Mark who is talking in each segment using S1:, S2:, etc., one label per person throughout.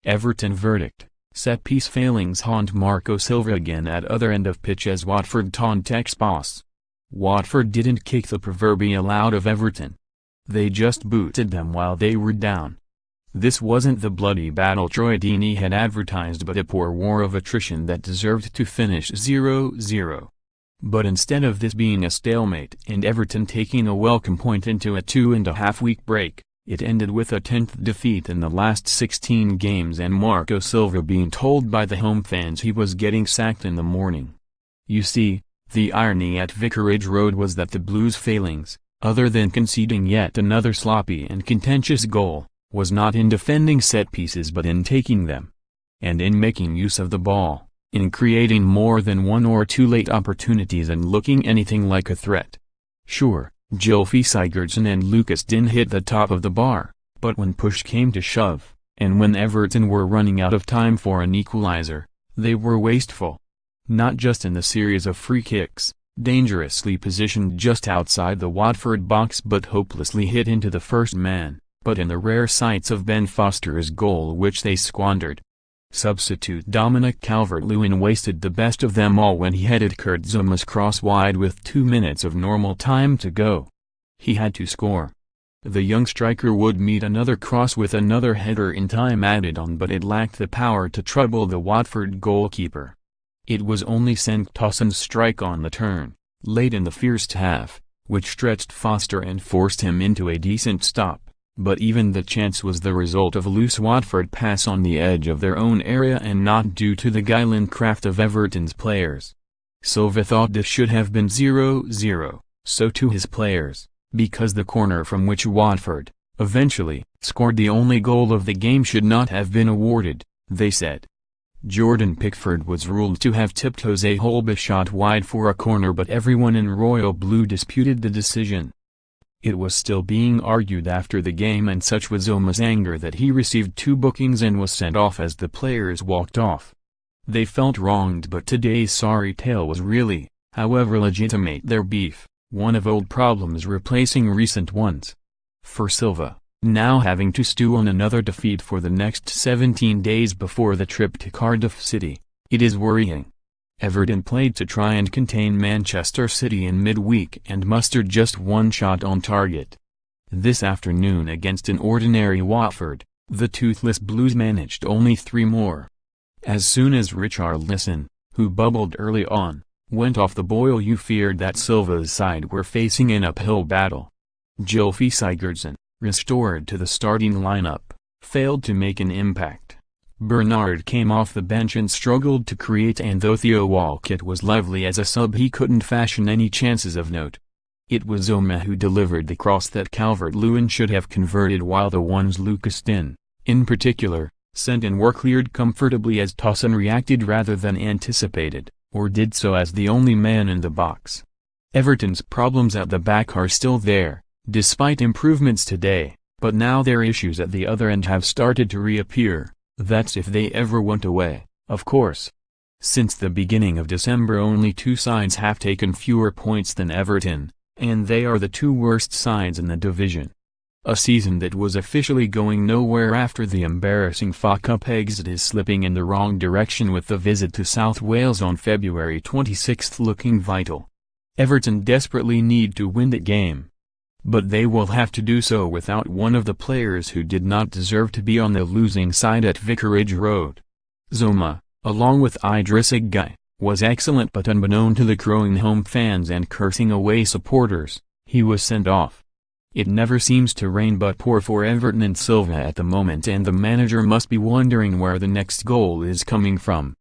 S1: Everton verdict: set-piece failings haunt Marco Silva again at other end of pitch as Watford taunt ex-boss. Watford didn't kick the proverbial out of Everton. They just booted them while they were down. This wasn't the bloody battle Troy Deeney had advertised but a poor war of attrition that deserved to finish 0-0. But instead of this being a stalemate and Everton taking a welcome point into a 2.5-week break, it ended with a 10th defeat in the last 16 games and Marco Silva being told by the home fans he was getting sacked in the morning. You see, the irony at Vicarage Road was that the Blues' failings, other than conceding yet another sloppy and contentious goal, was not in defending set pieces but in taking them. And in making use of the ball, in creating more than one or two late opportunities and looking anything like a threat. Sure, Gylfi Sigurdsson and Lucas Digne hit the top of the bar, but when push came to shove, and when Everton were running out of time for an equaliser, they were wasteful. Not just in the series of free kicks, dangerously positioned just outside the Watford box but hopelessly hit into the first man, but in the rare sights of Ben Foster's goal which they squandered. Substitute Dominic Calvert-Lewin wasted the best of them all when he headed Kurt Zouma's cross wide with 2 minutes of normal time to go. He had to score. The young striker would meet another cross with another header in time added on but it lacked the power to trouble the Watford goalkeeper. It was only Cenk Tosun's strike on the turn, late in the first half, which stretched Foster and forced him into a decent stop. But even the chance was the result of a loose Watford pass on the edge of their own area and not due to the guile and craft of Everton's players. Silva thought this should have been 0-0, so to his players, because the corner from which Watford, eventually, scored the only goal of the game should not have been awarded, they said. Jordan Pickford was ruled to have tipped Jose Holebas shot wide for a corner but everyone in Royal Blue disputed the decision. It was still being argued after the game and such was Zouma's anger that he received 2 bookings and was sent off as the players walked off. They felt wronged but today's sorry tale was really, however legitimate their beef, one of old problems replacing recent ones. For Silva, now having to stew on another defeat for the next 17 days before the trip to Cardiff City, it is worrying. Everton played to try and contain Manchester City in midweek and mustered just 1 shot on target. This afternoon against an ordinary Watford, the toothless Blues managed only 3 more. As soon as Richarlison, who bubbled early on, went off the boil you feared that Silva's side were facing an uphill battle. Gylfi Sigurdsson, restored to the starting lineup, failed to make an impact. Bernard came off the bench and struggled to create and though Theo Walcott was lovely as a sub he couldn't fashion any chances of note. It was Zouma who delivered the cross that Calvert-Lewin should have converted while the ones Lucas Digne, in particular, sent in were cleared comfortably as Tosun reacted rather than anticipated, or did so as the only man in the box. Everton's problems at the back are still there, despite improvements today, but now their issues at the other end have started to reappear. That's if they ever went away, of course. Since the beginning of December only 2 sides have taken fewer points than Everton, and they are the 2 worst sides in the division. A season that was officially going nowhere after the embarrassing FA Cup exit is slipping in the wrong direction with the visit to South Wales on February 26 looking vital. Everton desperately need to win that game. But they will have to do so without one of the players who did not deserve to be on the losing side at Vicarage Road. Zouma, along with Idrissa Gueye, was excellent but unbeknown to the crowing home fans and cursing away supporters, he was sent off. It never seems to rain but pour for Everton and Silva at the moment and the manager must be wondering where the next goal is coming from.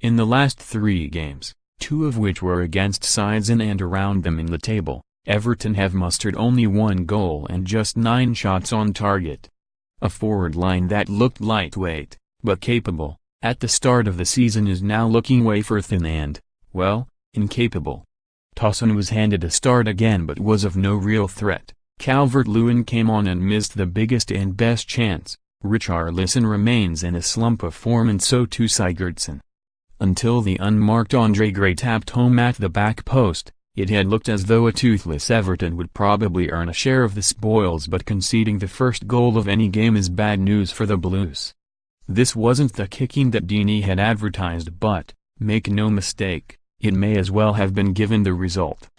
S1: In the last 3 games, 2 of which were against sides in and around them in the table, Everton have mustered only 1 goal and just 9 shots on target. A forward line that looked lightweight, but capable, at the start of the season is now looking wafer thin and, well, incapable. Tosun was handed a start again but was of no real threat. Calvert-Lewin came on and missed the biggest and best chance. Richarlison remains in a slump of form and so too Sigurdsson. Until the unmarked Andre Gray tapped home at the back post, it had looked as though a toothless Everton would probably earn a share of the spoils but conceding the first goal of any game is bad news for the Blues. This wasn't the kicking that Deeney had advertised, but, make no mistake, it may as well have been given the result.